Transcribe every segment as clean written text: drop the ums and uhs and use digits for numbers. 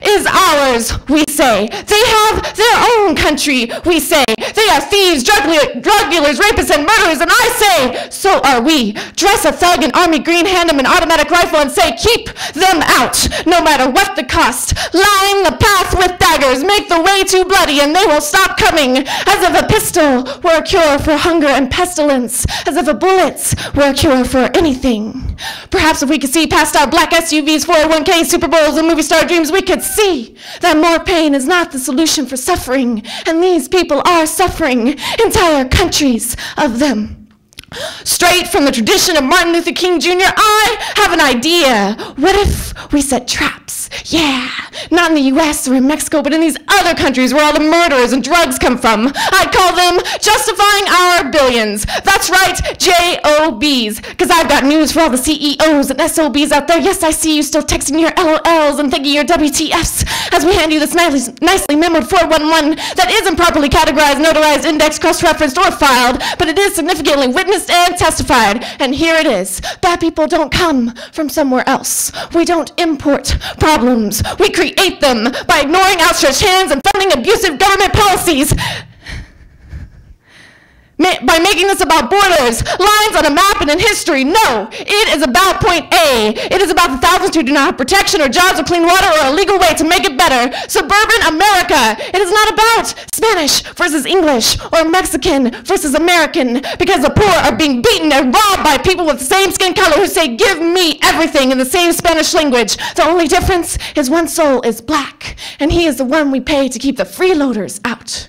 is ours, we say. They have their own country, we say. They are thieves, drug dealers, rapists, and murderers, and I say, so are we. Dress a thug in army green, hand him an automatic rifle, and say, keep them out, no matter what the cost. Line the path with daggers, make the way too bloody, and they will stop coming. As if a pistol were a cure for hunger and pestilence, as if a bullet were a cure for anything. Perhaps if we could see past our black SUVs, 401ks, Super Bowls, and movie star dreams, we could see that more pain is not the solution for suffering, and these people are suffering, entire countries of them. Straight from the tradition of Martin Luther King Jr., I have an idea. What if we set traps? Yeah, not in the US or in Mexico, but in these other countries where all the murderers and drugs come from. I'd call them justifying our billions. That's right, JOBs, because I've got news for all the CEOs and SOBs out there. Yes, I see you still texting your LOLs and thinking your WTFs as we hand you this nicely memoed 411 that isn't properly categorized, notarized, indexed, cross-referenced, or filed, but it is significantly witnessed and testified, and here it is. Bad people don't come from somewhere else. We don't import problems. We create them by ignoring outstretched hands and funding abusive government policies. By making this about borders, lines on a map and in history. No, it is about point A. It is about the thousands who do not have protection or jobs or clean water or a legal way to make it better. Suburban America. It is not about Spanish versus English or Mexican versus American, because the poor are being beaten and robbed by people with the same skin color who say, give me everything, in the same Spanish language. The only difference is one soul is black, and he is the one we pay to keep the freeloaders out.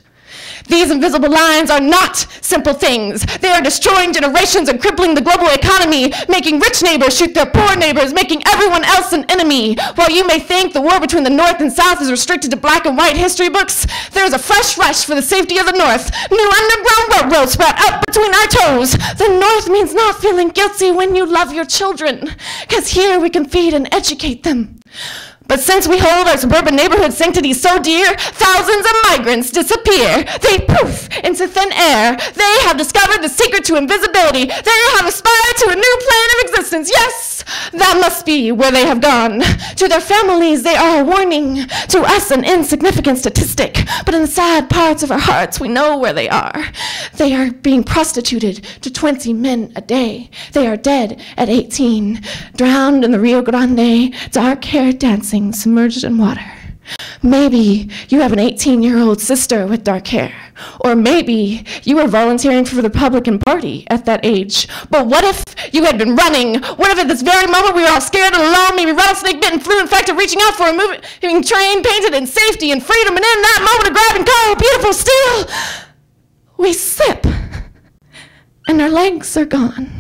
These invisible lines are not simple things. They are destroying generations and crippling the global economy, making rich neighbors shoot their poor neighbors, making everyone else an enemy. While you may think the war between the North and South is restricted to black and white history books, there is a fresh rush for the safety of the North. New underground railroads sprout up between our toes. The North means not feeling guilty when you love your children, because here we can feed and educate them. But since we hold our suburban neighborhood sanctity so dear, thousands of migrants disappear. They poof into thin air. They have discovered the secret to invisibility. They have aspired to a new plane of existence. Yes, that must be where they have gone. To their families, they are a warning. To us, an insignificant statistic. But in the sad parts of our hearts, we know where they are. They are being prostituted to 20 men a day. They are dead at 18, drowned in the Rio Grande, dark-haired dancing, submerged in water. Maybe you have an 18-year-old sister with dark hair. Or maybe you were volunteering for the Republican Party at that age. But what if you had been running? What if at this very moment we were all scared and alone, maybe rattlesnake bitten, flu infected, reaching out for a moving train painted in safety and freedom, and in that moment of grab and go, beautiful still, we slip, and our legs are gone.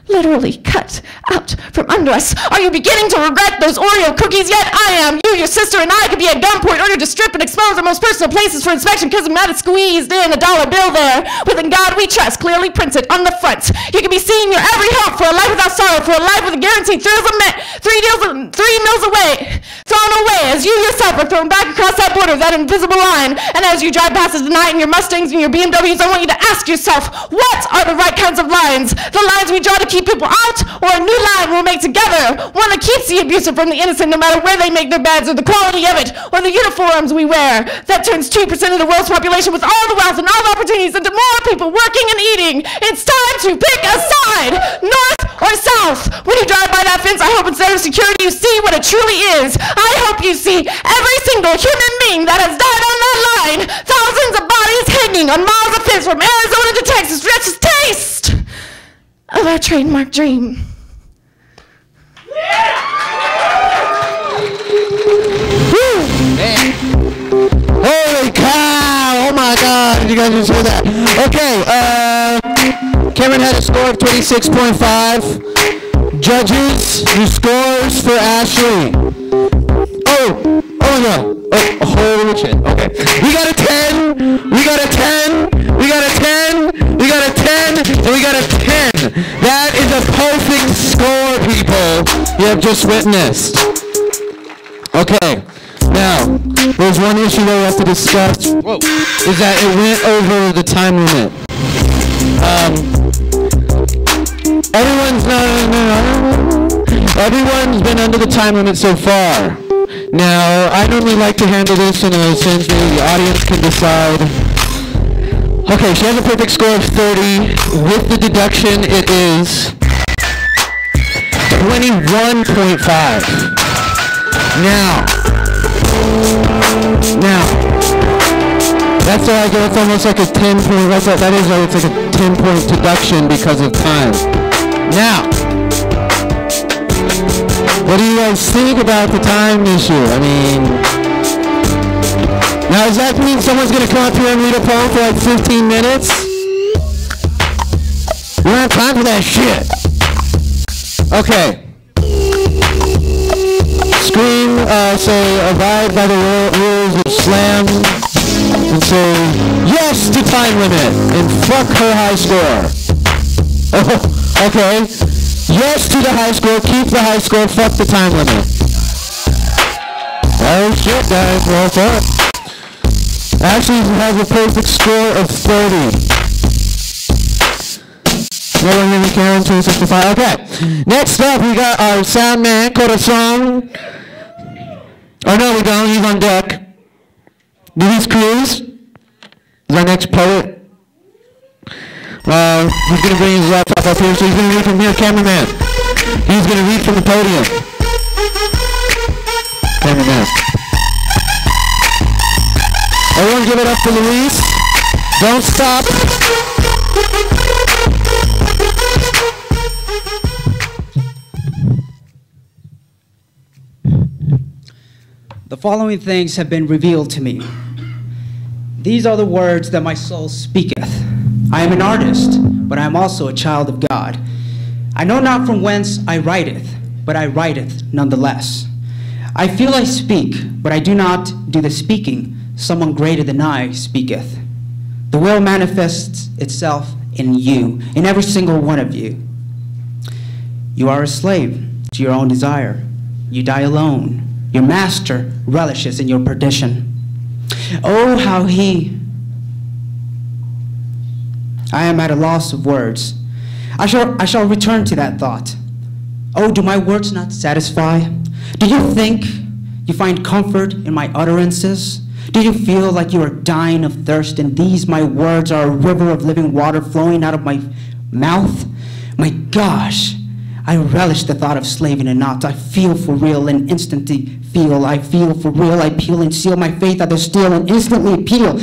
Literally cut out from under us. Are you beginning to regret those Oreo cookies yet? I am. You, your sister, and I could be at gunpoint, ordered to strip and expose our most personal places for inspection because we might have squeezed in a dollar bill there. Within God we trust, clearly printed on the front. You can be seeing your every hope for a life without sorrow, for a life with a guaranteed thrills of met, 3 meals away, thrown away as you yourself are thrown back across that border, that invisible line. And as you drive past us tonight in your Mustangs and your BMWs, I want you to ask yourself, what are the right kinds of lines? The lines we draw to keep people out, or a new line we'll make together, one that keeps the abusive from the innocent no matter where they make their beds, or the quality of it, or the uniforms we wear that turns 2% of the world's population with all the wealth and all the opportunities into more people working and eating. It's time to pick a side, north or south. When you drive by that fence, I hope instead of security you see what it truly is. I hope you see every single human being that has died on that line. Thousands of bodies hanging on miles of fence from Arizona to Texas. That's a taste of our trademark dream. Yeah. Holy cow! Oh my God! Did you guys just hear that? Okay, Cameron had a score of 26.5. Judges, your scores for Ashley. Oh no. Oh, holy shit. Okay. We got a 10. We got a 10. We got a 10. We got a 10. And we got a 10. That is a perfect score, people. You have just witnessed. Okay. Now, there's one issue that we have to discuss. Whoa. Is that it went over the time limit. Everyone's been under the time limit so far. Now, I normally like to handle this in a sense where the audience can decide. Okay, she has a perfect score of 30. With the deduction, it is 21.5. Now, that's like, it's almost like a 10 point, that is, it's like a 10 point deduction because of time. Now, what do you guys think about the time issue? I mean, now does that mean someone's going to come up here and read a poem for like 15 minutes? We don't have time for that shit. Okay. Scream, say, abide by the rules of slam, and say, yes to time limit, and fuck her high score. Oh, okay. Yes to the high score, keep the high score, fuck the time limit. Oh shit, guys, well done. Actually, he has a perfect score of 30. No, Karen, 265. Okay. Next up, we got our sound man, Corazon. Oh no, we don't. He's on deck. Luis Cruz is our next poet. He's going to bring his laptop up here, so he's going to read from here, cameraman. He's going to read from the podium. Cameraman. Everyone give it up for Luis. Don't stop. The following things have been revealed to me. These are the words that my soul speaketh. I am an artist, but I am also a child of God. I know not from whence I writeth, but I writeth nonetheless. I feel I speak, but I do not do the speaking. Someone greater than I speaketh. The will manifests itself in you, in every single one of you. You are a slave to your own desire. You die alone. Your master relishes in your perdition. Oh, how I am at a loss of words. I shall return to that thought. Oh, do my words not satisfy? Do you think you find comfort in my utterances? Do you feel like you are dying of thirst and these my words are a river of living water flowing out of my mouth? My gosh, I relish the thought of slaving and not. I feel for real and instantly feel. I feel for real, I peel and seal my faith out of steel and instantly appeal.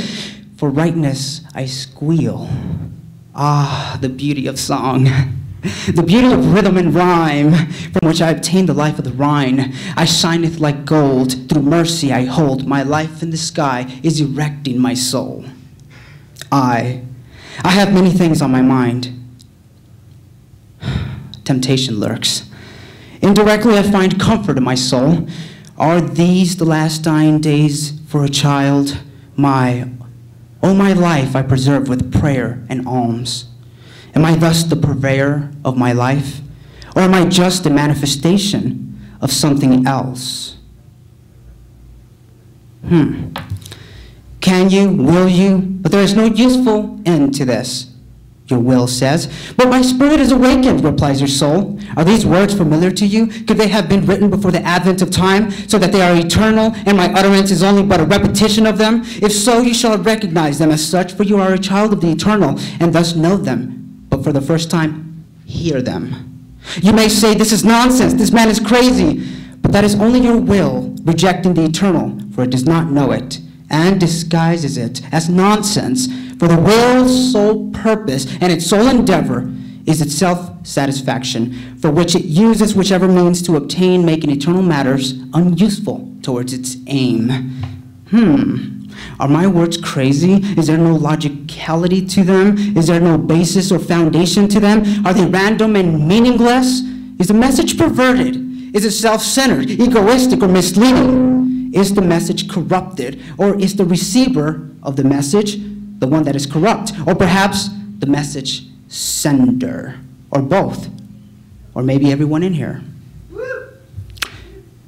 For rightness I squeal. Ah, the beauty of song. The beauty of rhythm and rhyme, from which I obtain the life of the Rhine. I shineth like gold, through mercy I hold. My life in the sky is erecting my soul. I have many things on my mind. Temptation lurks. Indirectly I find comfort in my soul. Are these the last dying days for a child? All my life I preserve with prayer and alms. Am I thus the purveyor of my life? Or am I just a manifestation of something else? Can you, will you? But there is no useful end to this, your will says. But my spirit is awakened, replies your soul. Are these words familiar to you? Could they have been written before the advent of time, so that they are eternal, and my utterance is only but a repetition of them? If so, you shall recognize them as such, for you are a child of the eternal, and thus know them, but for the first time, hear them. You may say, this is nonsense, this man is crazy, but that is only your will rejecting the eternal, for it does not know it, and disguises it as nonsense. For the will's sole purpose and its sole endeavor is its self-satisfaction, for which it uses whichever means to obtain, making eternal matters unuseful towards its aim. Are my words crazy? Is there no logicality to them? Is there no basis or foundation to them? Are they random and meaningless? Is the message perverted? Is it self-centered, egoistic, or misleading? Is the message corrupted, or is the receiver of the message the one that is corrupt? Or perhaps the message sender, or both, or maybe everyone in here?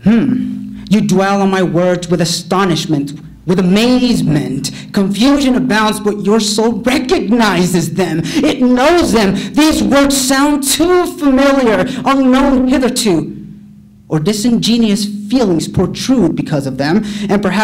You dwell on my words with astonishment, with amazement. Confusion abounds, but your soul recognizes them. It knows them. These words sound too familiar, unknown hitherto. or disingenuous feelings protrude because of them, and perhaps